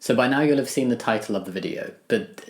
So by now you'll have seen the title of the video, but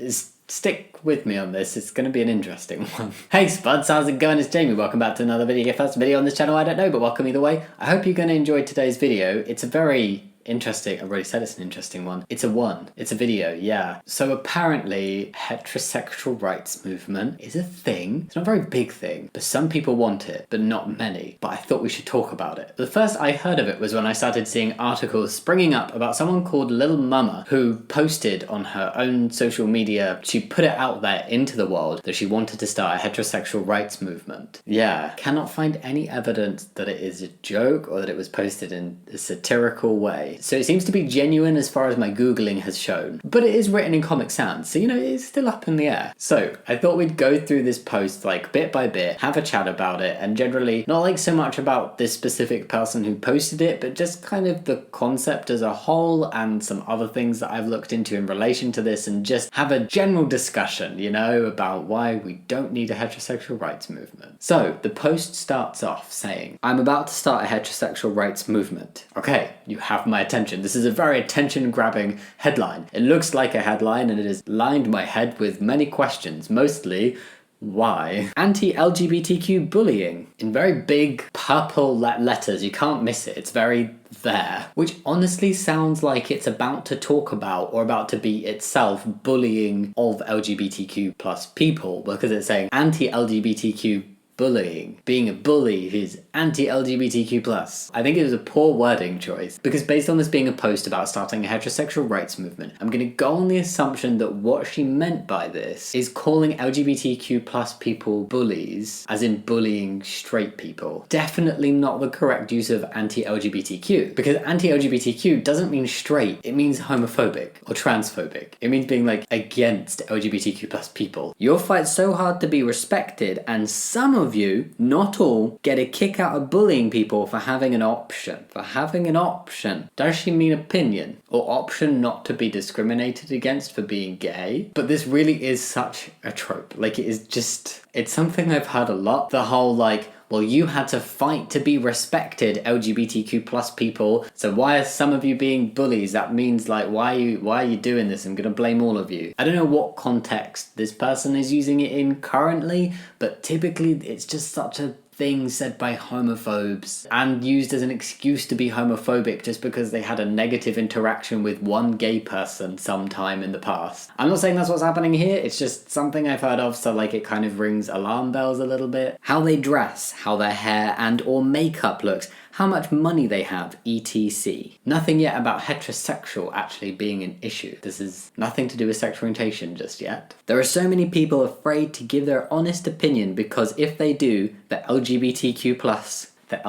stick with me on this, it's going to be an interesting one. Hey Spuds, how's it going? It's Jamie, welcome back to another video. Your first video on this channel, I don't know, but welcome either way. I hope you're going to enjoy today's video. It's a very interesting, I've already said it's an interesting one. It's a video, yeah. So apparently, heterosexual rights movement is a thing. It's not a very big thing, but some people want it, but not many. But I thought we should talk about it. The first I heard of it was when I started seeing articles springing up about someone called Lil Mama who posted on her own social media, she put it out there into the world that she wanted to start a heterosexual rights movement. Yeah, cannot find any evidence that it is a joke or that it was posted in a satirical way. So it seems to be genuine as far as my Googling has shown. But it is written in Comic Sans, so you know, it's still up in the air. So I thought we'd go through this post like bit by bit, have a chat about it, and generally not like so much about this specific person who posted it, but just kind of the concept as a whole and some other things that I've looked into in relation to this, and just have a general discussion, you know, about why we don't need a heterosexual rights movement. So the post starts off saying, I'm about to start a heterosexual rights movement. Okay, you have my attention. This is a very attention-grabbing headline. It looks like a headline and it has lined my head with many questions, mostly why? Anti-LGBTQ bullying. In very big purple letters, you can't miss it, it's very there. Which honestly sounds like it's about to talk about, or about to be itself, bullying of LGBTQ plus people, because it's saying anti-LGBTQ bullying. Being a bully who's anti-LGBTQ+. I think it was a poor wording choice, because based on this being a post about starting a heterosexual rights movement, I'm going to go on the assumption that what she meant by this is calling LGBTQ+ people bullies, as in bullying straight people. Definitely not the correct use of anti-LGBTQ, because anti-LGBTQ doesn't mean straight, it means homophobic or transphobic. It means being like against LGBTQ+ people. You'll fight so hard to be respected, and some of you, not all, get a kick out of bullying people for having an option. For having an option. Does she mean opinion? Or option not to be discriminated against for being gay? But this really is such a trope. Like, it is just, it's something I've heard a lot. The whole like, well, you had to fight to be respected, LGBTQ+ people, so why are some of you being bullies? That means like, why are you doing this? I'm gonna blame all of you. I don't know what context this person is using it in currently, but typically it's just such a thing said by homophobes and used as an excuse to be homophobic just because they had a negative interaction with one gay person sometime in the past. I'm not saying that's what's happening here, it's just something I've heard of, so like it kind of rings alarm bells a little bit. How they dress, how their hair and or makeup looks, how much money they have, etc. Nothing yet about heterosexual actually being an issue. This is nothing to do with sexual orientation just yet. There are so many people afraid to give their honest opinion because if they do, the LGBTQ+, that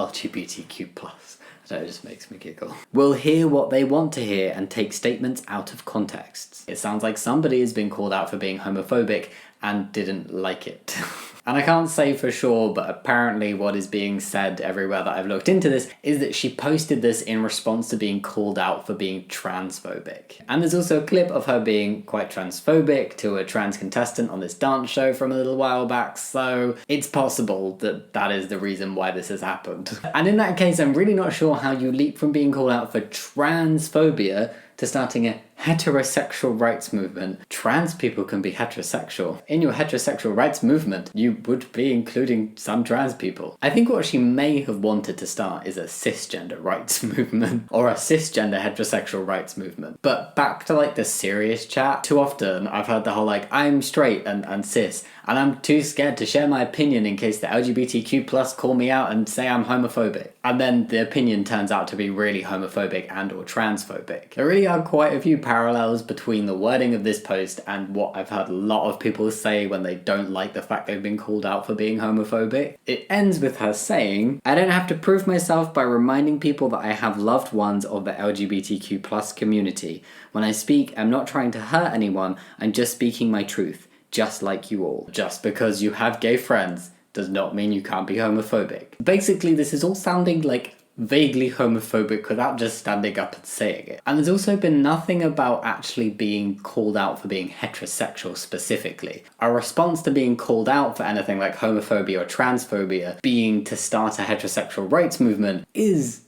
just makes me giggle, will hear what they want to hear and take statements out of context. It sounds like somebody has been called out for being homophobic and didn't like it. And I can't say for sure, but apparently what is being said everywhere that I've looked into this is that she posted this in response to being called out for being transphobic. And there's also a clip of her being quite transphobic to a trans contestant on this dance show from a little while back, so it's possible that that is the reason why this has happened. And in that case, I'm really not sure how you leap from being called out for transphobia to starting a heterosexual rights movement. Trans people can be heterosexual. In your heterosexual rights movement, you would be including some trans people. I think what she may have wanted to start is a cisgender rights movement, or a cisgender heterosexual rights movement. But back to like the serious chat, too often I've heard the whole like, I'm straight and cis, and I'm too scared to share my opinion in case the LGBTQ+ call me out and say I'm homophobic. And then the opinion turns out to be really homophobic and or transphobic. There really are quite a few parallels between the wording of this post and what I've heard a lot of people say when they don't like the fact they've been called out for being homophobic. It ends with her saying, I don't have to prove myself by reminding people that I have loved ones of the LGBTQ+ community. When I speak, I'm not trying to hurt anyone, I'm just speaking my truth, just like you all. Just because you have gay friends does not mean you can't be homophobic. Basically, this is all sounding like vaguely homophobic without just standing up and saying it. And there's also been nothing about actually being called out for being heterosexual specifically. Our response to being called out for anything like homophobia or transphobia being to start a heterosexual rights movement is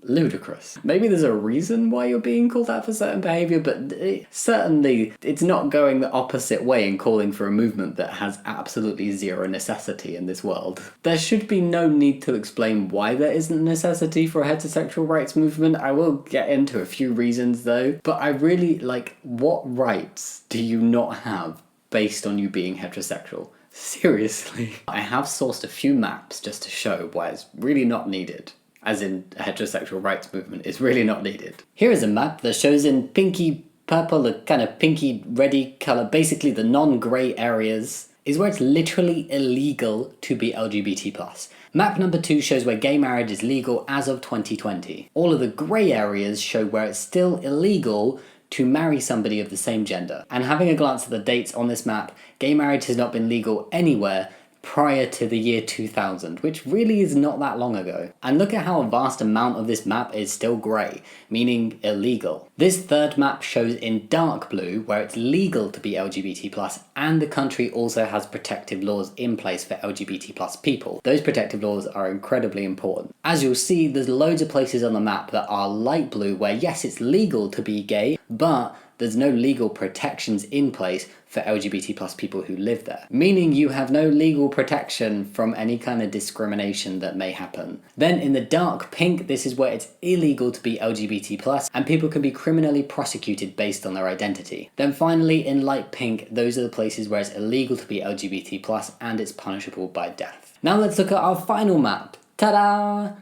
ludicrous. Maybe there's a reason why you're being called out for certain behaviour, but certainly it's not going the opposite way and calling for a movement that has absolutely zero necessity in this world. There should be no need to explain why there isn't necessity for a heterosexual rights movement. I will get into a few reasons though, but I really what rights do you not have based on you being heterosexual? Seriously. I have sourced a few maps just to show why it's really not needed. As in, a heterosexual rights movement is really not needed. Here is a map that shows in pinky purple, a kind of pinky reddy colour, basically the non-grey areas, is where it's literally illegal to be LGBT+. Map number 2 shows where gay marriage is legal as of 2020. All of the grey areas show where it's still illegal to marry somebody of the same gender. And having a glance at the dates on this map, gay marriage has not been legal anywhere prior to the year 2000, which really is not that long ago. And look at how a vast amount of this map is still grey, meaning illegal. This third map shows in dark blue where it's legal to be LGBT+, and the country also has protective laws in place for LGBT+ people. Those protective laws are incredibly important. As you'll see, there's loads of places on the map that are light blue where yes, it's legal to be gay, but there's no legal protections in place for LGBT+ people who live there. Meaning you have no legal protection from any kind of discrimination that may happen. Then in the dark pink, this is where it's illegal to be LGBT+, and people can be criminally prosecuted based on their identity. Then finally, in light pink, those are the places where it's illegal to be LGBT+, and it's punishable by death. Now let's look at our final map. Ta-da!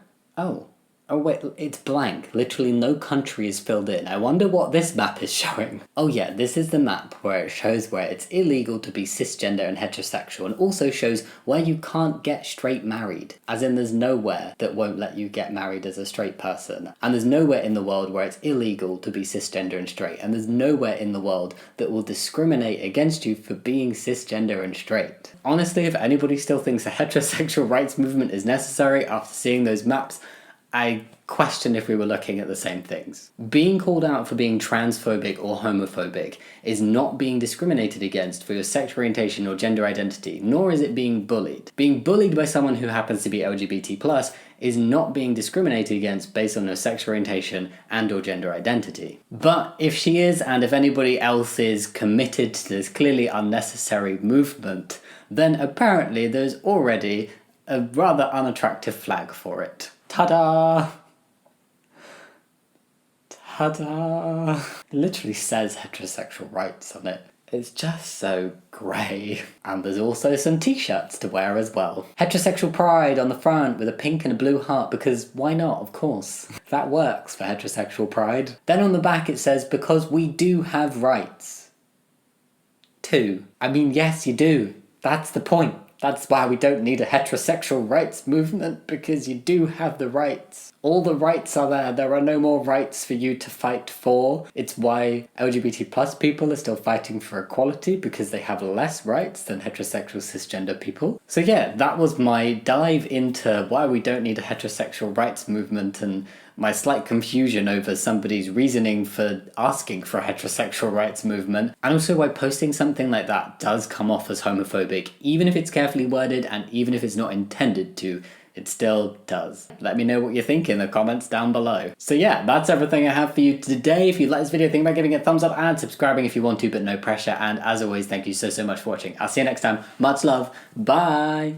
Oh wait, it's blank. Literally no country is filled in. I wonder what this map is showing. Oh yeah, this is the map where it shows where it's illegal to be cisgender and heterosexual, and also shows where you can't get straight married. As in there's nowhere that won't let you get married as a straight person. And there's nowhere in the world where it's illegal to be cisgender and straight. And there's nowhere in the world that will discriminate against you for being cisgender and straight. Honestly, if anybody still thinks a heterosexual rights movement is necessary after seeing those maps, I question if we were looking at the same things. Being called out for being transphobic or homophobic is not being discriminated against for your sexual orientation or gender identity, nor is it being bullied. Being bullied by someone who happens to be LGBT+ is not being discriminated against based on her sexual orientation and or gender identity. But if she is, and if anybody else is committed to this clearly unnecessary movement, then apparently there's already a rather unattractive flag for it. Ta-da! Ta-da! It literally says heterosexual rights on it. It's just so grey. And there's also some t-shirts to wear as well. Heterosexual pride on the front with a pink and a blue heart, because why not, of course. That works for heterosexual pride. Then on the back it says, because we do have rights. Too. I mean, yes, you do. That's the point. That's why we don't need a heterosexual rights movement, because you do have the rights. All the rights are there. There are no more rights for you to fight for. It's why LGBT+ people are still fighting for equality, because they have less rights than heterosexual cisgender people. So yeah, that was my dive into why we don't need a heterosexual rights movement, and my slight confusion over somebody's reasoning for asking for a heterosexual rights movement, and also why posting something like that does come off as homophobic, even if it's carefully worded and even if it's not intended to. It still does. Let me know what you think in the comments down below. So yeah, that's everything I have for you today. If you like this video, think about giving it a thumbs up and subscribing if you want to, but no pressure. And as always, thank you so much for watching. I'll see you next time. Much love. Bye.